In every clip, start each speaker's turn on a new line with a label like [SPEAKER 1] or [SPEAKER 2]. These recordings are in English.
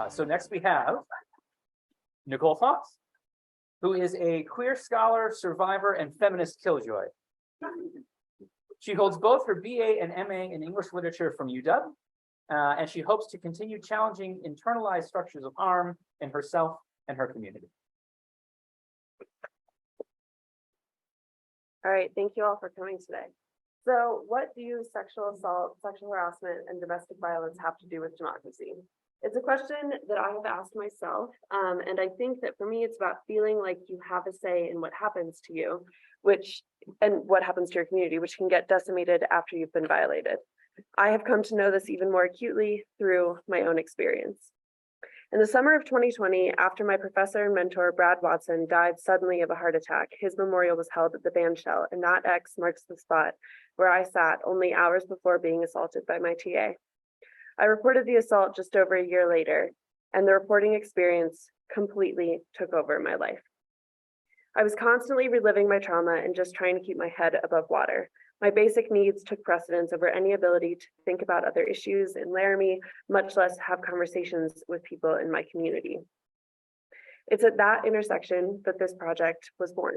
[SPEAKER 1] So next we have Nicole Foss, who is a queer scholar, survivor, and feminist killjoy. She holds both her BA and MA in English literature from UW, and she hopes to continue challenging internalized structures of harm in herself and her community.
[SPEAKER 2] All right, thank you all for coming today. So what do sexual assault, sexual harassment, and domestic violence have to do with democracy? It's a question that I have asked myself, and I think that for me, it's about feeling like you have a say in what happens to you, and what happens to your community, which can get decimated after you've been violated. I have come to know this even more acutely through my own experience. In the summer of 2020, after my professor and mentor, Brad Watson, died suddenly of a heart attack, his memorial was held at the bandshell, and that X marks the spot where I sat only hours before being assaulted by my TA. I reported the assault just over a year later, and the reporting experience completely took over my life. I was constantly reliving my trauma and just trying to keep my head above water. My basic needs took precedence over any ability to think about other issues in Laramie, much less have conversations with people in my community. It's at that intersection that this project was born.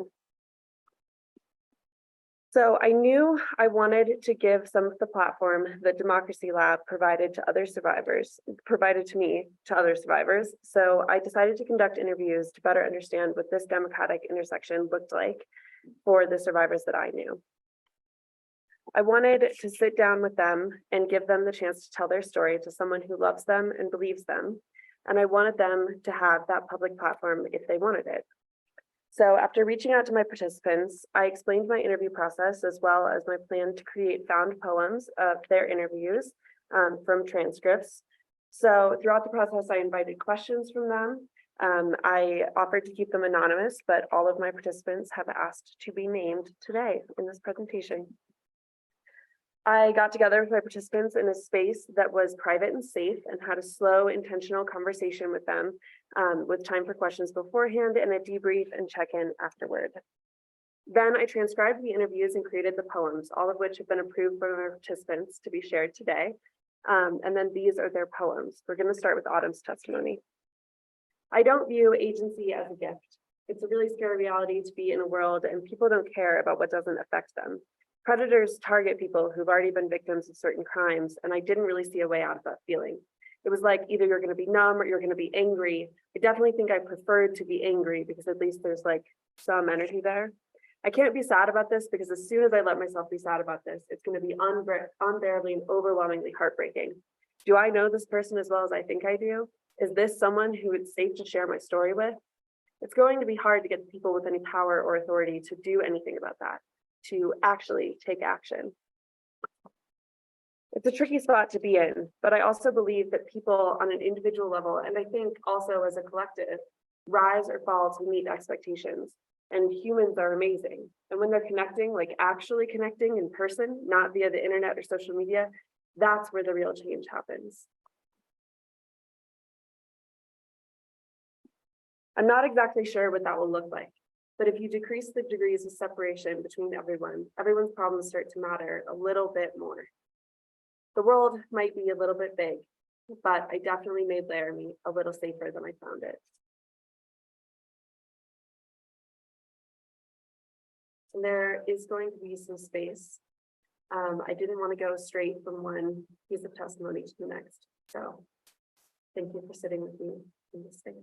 [SPEAKER 2] So I knew I wanted to give some of the platform that Democracy Lab provided to other survivors, provided to me to other survivors. So I decided to conduct interviews to better understand what this democratic intersection looked like for the survivors that I knew. I wanted to sit down with them and give them the chance to tell their story to someone who loves them and believes them. And I wanted them to have that public platform if they wanted it. So after reaching out to my participants, I explained my interview process as well as my plan to create found poems of their interviews from transcripts. So throughout the process, I invited questions from them. I offered to keep them anonymous, but all of my participants have asked to be named today in this presentation. I got together with my participants in a space that was private and safe and had a slow, intentional conversation with them with time for questions beforehand and a debrief and check-in afterward. Then I transcribed the interviews and created the poems, all of which have been approved by my participants to be shared today. And then these are their poems. We're going to start with Autumn's testimony. I don't view agency as a gift. It's a really scary reality to be in a world and people don't care about what doesn't affect them. Predators target people who've already been victims of certain crimes, and I didn't really see a way out of that feeling. It was like either you're going to be numb or you're going to be angry. I definitely think I preferred to be angry because at least there's like some energy there. I can't be sad about this because as soon as I let myself be sad about this, it's going to be unbearably and overwhelmingly heartbreaking. Do I know this person as well as I think I do? Is this someone who it's safe to share my story with? It's going to be hard to get people with any power or authority to do anything about that, to actually take action. It's a tricky spot to be in, but I also believe that people on an individual level, and I think also as a collective, rise or fall to meet expectations. And humans are amazing. And when they're connecting, like actually connecting in person, not via the internet or social media, that's where the real change happens. I'm not exactly sure what that will look like. But if you decrease the degrees of separation between everyone's problems start to matter a little bit more. The world might be a little bit big, but I definitely made Laramie a little safer than I found it. And there is going to be some space. I didn't want to go straight from one piece of testimony to the next. So thank you for sitting with me in this space.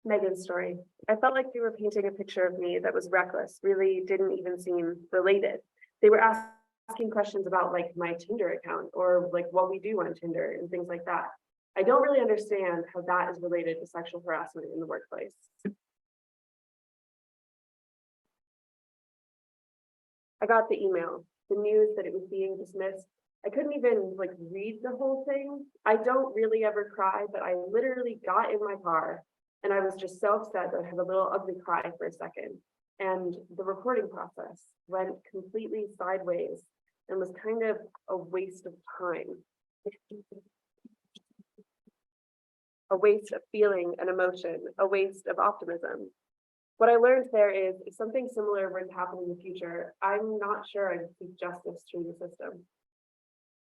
[SPEAKER 2] Megan's story. I felt like they were painting a picture of me that was reckless, really didn't even seem related. They were asking questions about like my Tinder account or like what we do on Tinder and things like that. I don't really understand how that is related to sexual harassment in the workplace. I got the email, the news that it was being dismissed. I couldn't even like read the whole thing. I don't really ever cry, but I literally got in my car and I was just so upset that I had a little ugly cry for a second. And the reporting process went completely sideways and was kind of a waste of time. a waste of feeling and emotion, a waste of optimism. What I learned there is if something similar were to happen in the future, I'm not sure I'd seek justice through the system.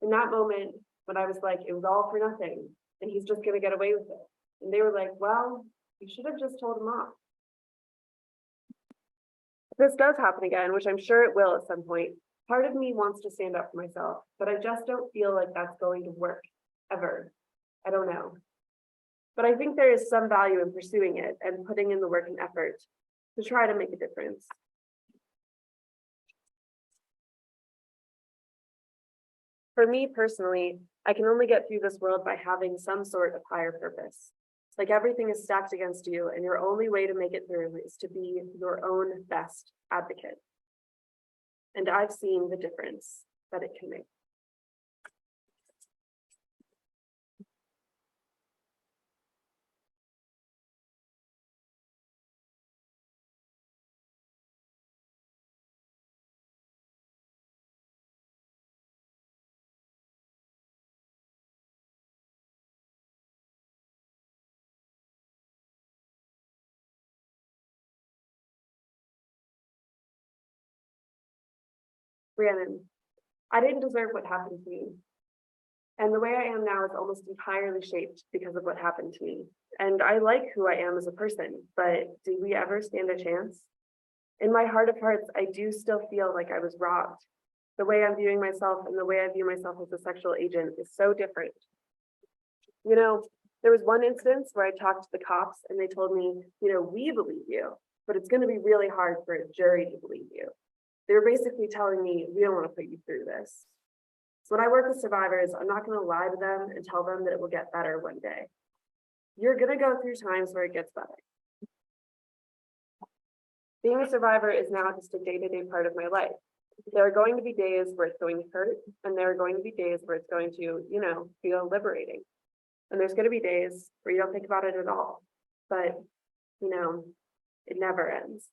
[SPEAKER 2] In that moment, when I was like, it was all for nothing, and he's just gonna get away with it. And they were like, well, you should have just told him off. If this does happen again, which I'm sure it will at some point, part of me wants to stand up for myself, but I just don't feel like that's going to work, ever. I don't know. But I think there is some value in pursuing it and putting in the work and effort to try to make a difference. For me personally, I can only get through this world by having some sort of higher purpose. It's like everything is stacked against you, and your only way to make it through is to be your own best advocate. And I've seen the difference that it can make. Rhiannon, I didn't deserve what happened to me. And the way I am now is almost entirely shaped because of what happened to me. And I like who I am as a person, but did we ever stand a chance? In my heart of hearts, I do still feel like I was robbed. The way I'm viewing myself and the way I view myself as a sexual agent is so different. You know, there was one instance where I talked to the cops and they told me, you know, we believe you, but it's going to be really hard for a jury to believe you. They were basically telling me, we don't want to put you through this. So when I work with survivors, I'm not going to lie to them and tell them that it will get better one day. You're going to go through times where it gets better. Being a survivor is now just a day-to-day part of my life. There are going to be days where it's going to hurt, and there are going to be days where it's going to, you know, feel liberating. And there's going to be days where you don't think about it at all. But, you know, it never ends.